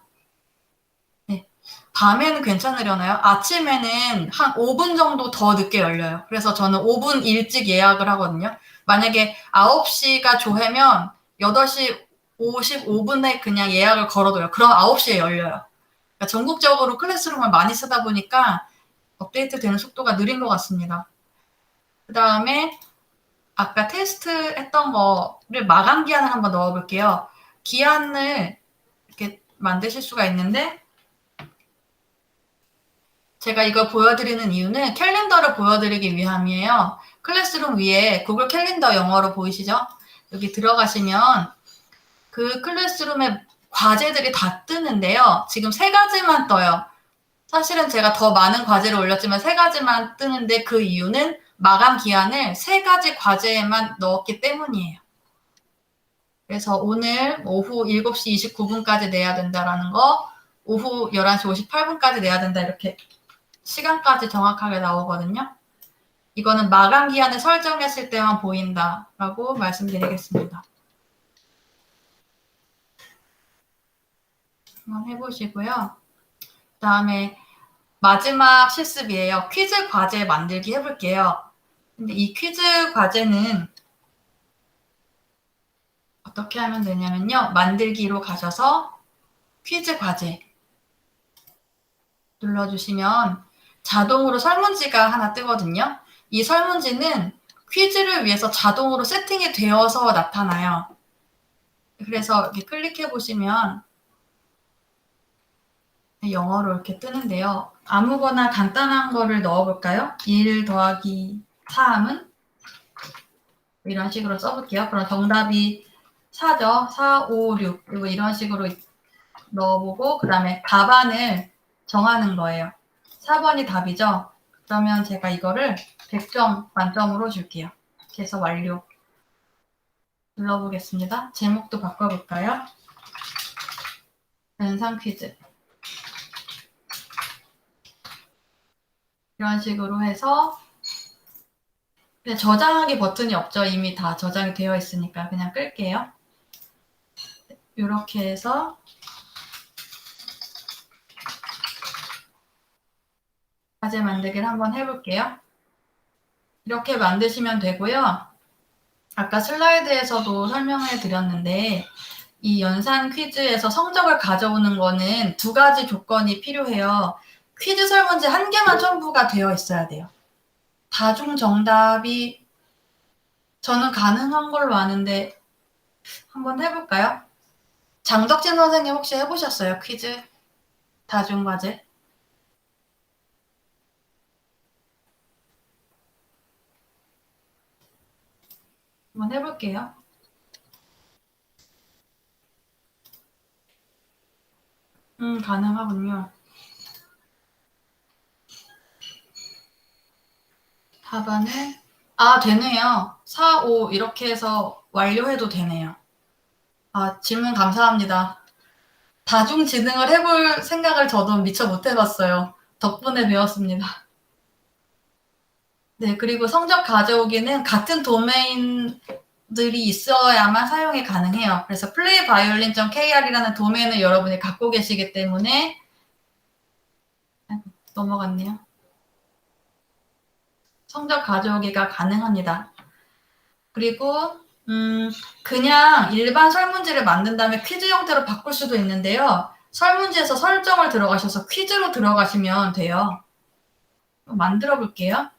네. 밤에는 괜찮으려나요? 아침에는 한 5분 정도 더 늦게 열려요. 그래서 저는 5분 일찍 예약을 하거든요. 만약에 9시가 조회면 8시 55분에 그냥 예약을 걸어둬요. 그럼 9시에 열려요. 그러니까 전국적으로 클래스룸을 많이 쓰다 보니까 업데이트 되는 속도가 느린 것 같습니다. 그 다음에 아까 테스트 했던 거를 마감 기한을 한번 넣어볼게요. 기한을 이렇게 만드실 수가 있는데 제가 이걸 보여드리는 이유는 캘린더를 보여드리기 위함이에요. 클래스룸 위에 구글 캘린더 영어로 보이시죠? 여기 들어가시면 그 클래스룸의 과제들이 다 뜨는데요. 지금 3가지만 떠요. 사실은 제가 더 많은 과제를 올렸지만 3가지만 뜨는데 그 이유는 마감 기한을 3가지 과제에만 넣었기 때문이에요. 그래서 오늘 오후 7시 29분까지 내야 된다라는 거, 오후 11시 58분까지 내야 된다 이렇게 시간까지 정확하게 나오거든요. 이거는 마감 기한을 설정했을 때만 보인다라고 말씀드리겠습니다. 한번 해보시고요. 그 다음에 마지막 실습이에요. 퀴즈 과제 만들기 해볼게요. 근데 이 퀴즈 과제는 어떻게 하면 되냐면요. 만들기로 가셔서 퀴즈 과제 눌러주시면 자동으로 설문지가 하나 뜨거든요. 이 설문지는 퀴즈를 위해서 자동으로 세팅이 되어서 나타나요. 그래서 이렇게 클릭해 보시면 영어로 이렇게 뜨는데요. 아무거나 간단한 거를 넣어볼까요? 1 더하기 3은? 이런 식으로 써볼게요. 그럼 정답이 4죠. 4, 5, 6. 그리고 이런 식으로 넣어보고 그 다음에 답안을 정하는 거예요. 4번이 답이죠. 그러면 제가 이거를 100점 만점으로 줄게요. 이렇게 해서 완료. 눌러보겠습니다. 제목도 바꿔볼까요? 연상 퀴즈. 이런 식으로 해서 그냥 저장하기 버튼이 없죠. 이미 다 저장이 되어 있으니까 그냥 끌게요. 이렇게 해서 과제 만들기를 한번 해볼게요. 이렇게 만드시면 되고요. 아까 슬라이드에서도 설명을 드렸는데 이 연산 퀴즈에서 성적을 가져오는 거는 2가지 조건이 필요해요. 퀴즈 설문지 1개만 첨부가 되어 있어야 돼요. 다중 정답이 저는 가능한 걸로 아는데 한번 해볼까요? 장덕진 선생님 혹시 해보셨어요? 퀴즈 다중 과제? 한번 해볼게요. 가능하군요. 답안을 되네요. 4, 5 이렇게 해서 완료해도 되네요. 질문 감사합니다. 다중지능을 해볼 생각을 저도 미처 못 해봤어요. 덕분에 배웠습니다. 네, 그리고 성적 가져오기는 같은 도메인들이 있어야만 사용이 가능해요. 그래서 playviolin.kr이라는 도메인을 여러분이 갖고 계시기 때문에 넘어갔네요. 성적 가져오기가 가능합니다. 그리고 그냥 일반 설문지를 만든 다음에 퀴즈 형태로 바꿀 수도 있는데요. 설문지에서 설정을 들어가셔서 퀴즈로 들어가시면 돼요. 만들어 볼게요.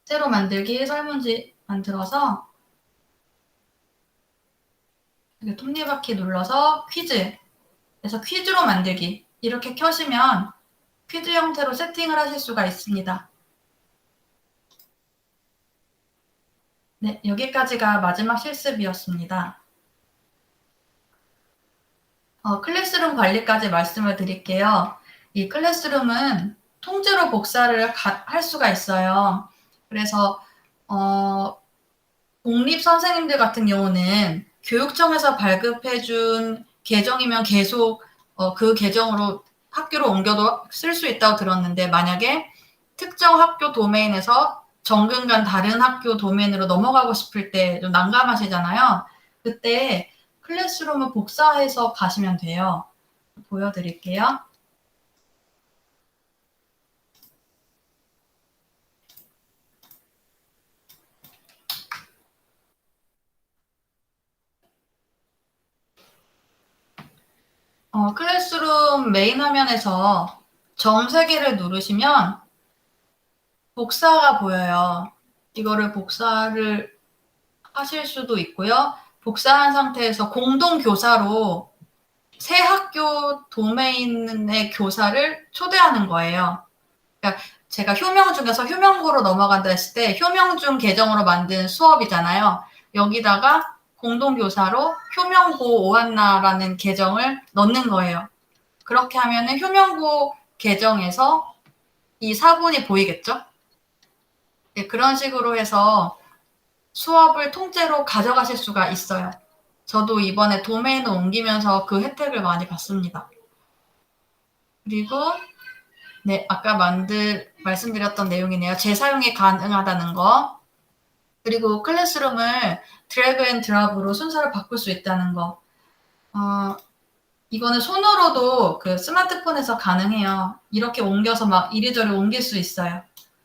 새로 만들기 설문지 만들어서 이렇게 톱니바퀴 눌러서 퀴즈 그래서 퀴즈로 만들기 이렇게 켜시면 퀴즈 형태로 세팅을 하실 수가 있습니다. 네, 여기까지가 마지막 실습이었습니다. 클래스룸 관리까지 말씀을 드릴게요. 이 클래스룸은 통째로 복사를 할 수가 있어요. 그래서 공립 선생님들 같은 경우는 교육청에서 발급해준 계정이면 계속 그 계정으로 학교로 옮겨도 쓸 수 있다고 들었는데, 만약에 특정 학교 도메인에서 정근간 다른 학교 도메인으로 넘어가고 싶을 때 좀 난감하시잖아요. 그때 클래스룸을 복사해서 가시면 돼요. 보여드릴게요. 클래스룸 메인 화면에서 점 3개를 누르시면 복사가 보여요. 이거를 복사를 하실 수도 있고요. 복사한 상태에서 공동교사로 새 학교 도메인의 교사를 초대하는 거예요. 그러니까 제가 효명 중에서 효명고로 넘어간다 했을 때 효명 중 계정으로 만든 수업이잖아요. 여기다가 공동교사로 효명고 오한나라는 계정을 넣는 거예요. 그렇게 하면은 효명고 계정에서 이 사본이 보이겠죠? 네, 그런 식으로 해서 수업을 통째로 가져가실 수가 있어요. 저도 이번에 도메인을 옮기면서 그 혜택을 많이 봤습니다. 그리고 네, 아까 말씀드렸던 내용이네요. 재사용이 가능하다는 거. 그리고 클래스룸을 드래그 앤 드랍으로 순서를 바꿀 수 있다는 거. 이거는 손으로도 그 스마트폰에서 가능해요. 이렇게 옮겨서 막 이리저리 옮길 수 있어요.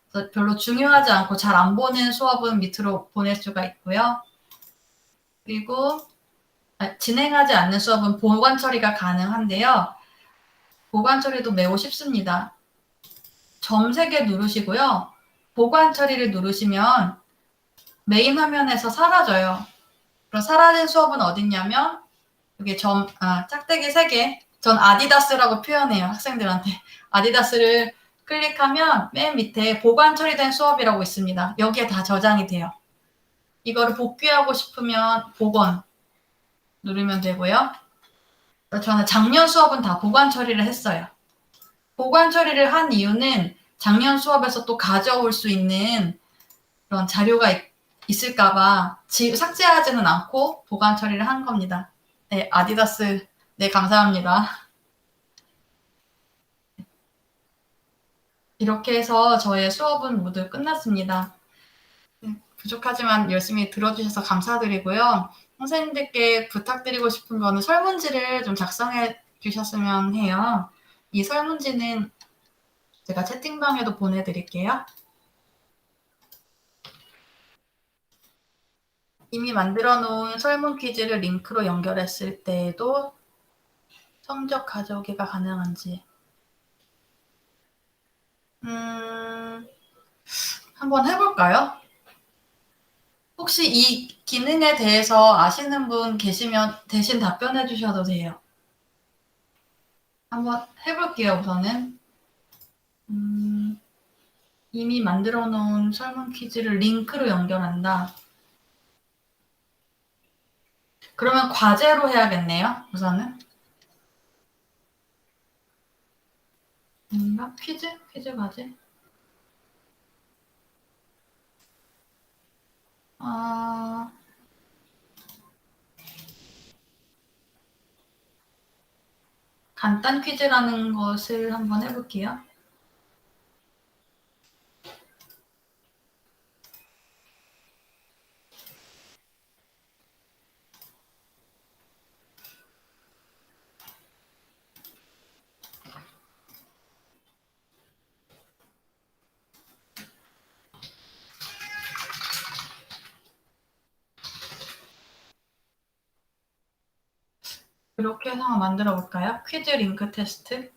그래서 별로 중요하지 않고 잘 안 보는 수업은 밑으로 보낼 수가 있고요. 그리고 진행하지 않는 수업은 보관 처리가 가능한데요. 보관 처리도 매우 쉽습니다. 점 3개 누르시고요. 보관 처리를 누르시면 메인 화면에서 사라져요. 그럼 사라진 수업은 어딨냐면 여기 짝대기 3개. 전 아디다스라고 표현해요. 학생들한테. 아디다스를 클릭하면 맨 밑에 보관 처리된 수업이라고 있습니다. 여기에 다 저장이 돼요. 이거를 복귀하고 싶으면 복원 누르면 되고요. 저는 작년 수업은 다 보관 처리를 했어요. 보관 처리를 한 이유는 작년 수업에서 또 가져올 수 있는 그런 자료가 있을까봐 삭제하지는 않고 보관 처리를 한 겁니다. 네, 아디다스. 네, 감사합니다. 이렇게 해서 저의 수업은 모두 끝났습니다. 부족하지만 열심히 들어주셔서 감사드리고요. 선생님들께 부탁드리고 싶은 거는 설문지를 좀 작성해 주셨으면 해요. 이 설문지는 제가 채팅방에도 보내드릴게요. 이미 만들어 놓은 설문 퀴즈를 링크로 연결했을 때에도 성적 가져오기가 가능한지 한번 해볼까요? 혹시 이 기능에 대해서 아시는 분 계시면 대신 답변해 주셔도 돼요. 한번 해볼게요, 우선은. 이미 만들어 놓은 설문 퀴즈를 링크로 연결한다. 그러면 과제로 해야겠네요, 우선은. 퀴즈? 퀴즈 과제? 간단 퀴즈라는 것을 한번 해볼게요. 이렇게 해서 한번 만들어 볼까요? 퀴즈 링크 테스트.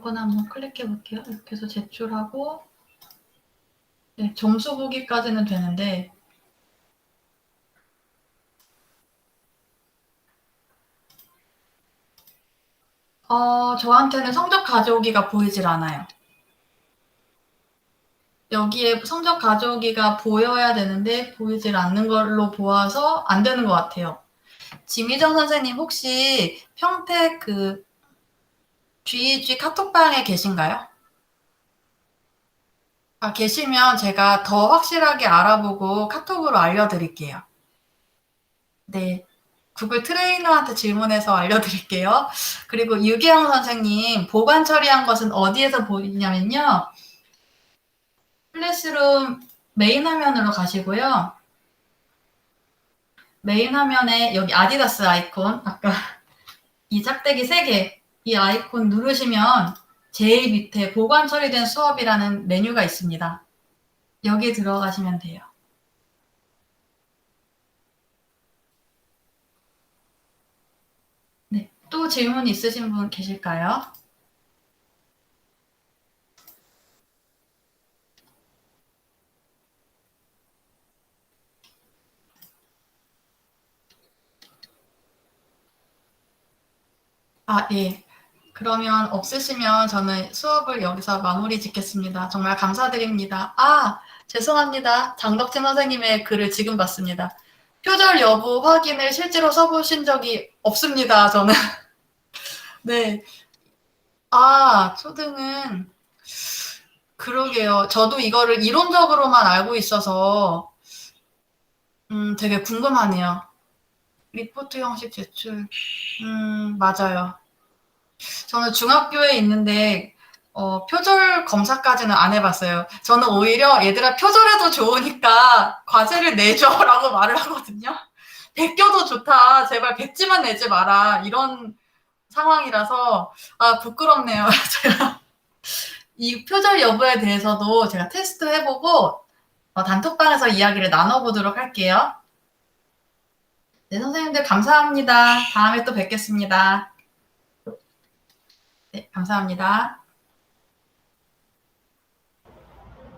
아이콘 한번 클릭해 볼게요. 이렇게 해서 제출하고, 네, 점수 보기까지는 되는데, 저한테는 성적 가져오기가 보이질 않아요. 여기에 성적 가져오기가 보여야 되는데 보이질 않는 걸로 보아서 안 되는 것 같아요. 지미정 선생님 혹시 평택 그 GEG 카톡방에 계신가요? 계시면 제가 더 확실하게 알아보고 카톡으로 알려드릴게요. 네. 구글 트레이너한테 질문해서 알려드릴게요. 그리고 유기영 선생님, 보관 처리한 것은 어디에서 보이냐면요. 클래스룸 메인 화면으로 가시고요. 메인 화면에 여기 아디다스 아이콘, 아까 이 짝대기 3개, 이 아이콘 누르시면 제일 밑에 보관 처리된 수업이라는 메뉴가 있습니다. 여기 들어가시면 돼요. 네, 또 질문 있으신 분 계실까요? 예. 그러면 없으시면 저는 수업을 여기서 마무리 짓겠습니다. 정말 감사드립니다. 죄송합니다. 장덕진 선생님의 글을 지금 봤습니다. 표절 여부 확인을 실제로 써보신 적이 없습니다. 저는. 네. 초등은 그러게요. 저도 이거를 이론적으로만 알고 있어서 되게 궁금하네요. 리포트 형식 제출. 맞아요. 저는 중학교에 있는데 표절 검사까지는 안 해봤어요. 저는 오히려 얘들아 표절해도 좋으니까 과제를 내줘라고 말을 하거든요. 베껴도 좋다. 제발 백지만 내지 마라. 이런 상황이라서 부끄럽네요. 제가 이 표절 여부에 대해서도 제가 테스트 해보고 단톡방에서 이야기를 나눠보도록 할게요. 네, 선생님들 감사합니다. 다음에 또 뵙겠습니다. 네, 감사합니다.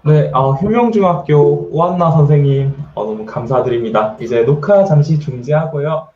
네, 효명중학교 오한나 선생님, 너무 감사드립니다. 이제 녹화 잠시 중지하고요.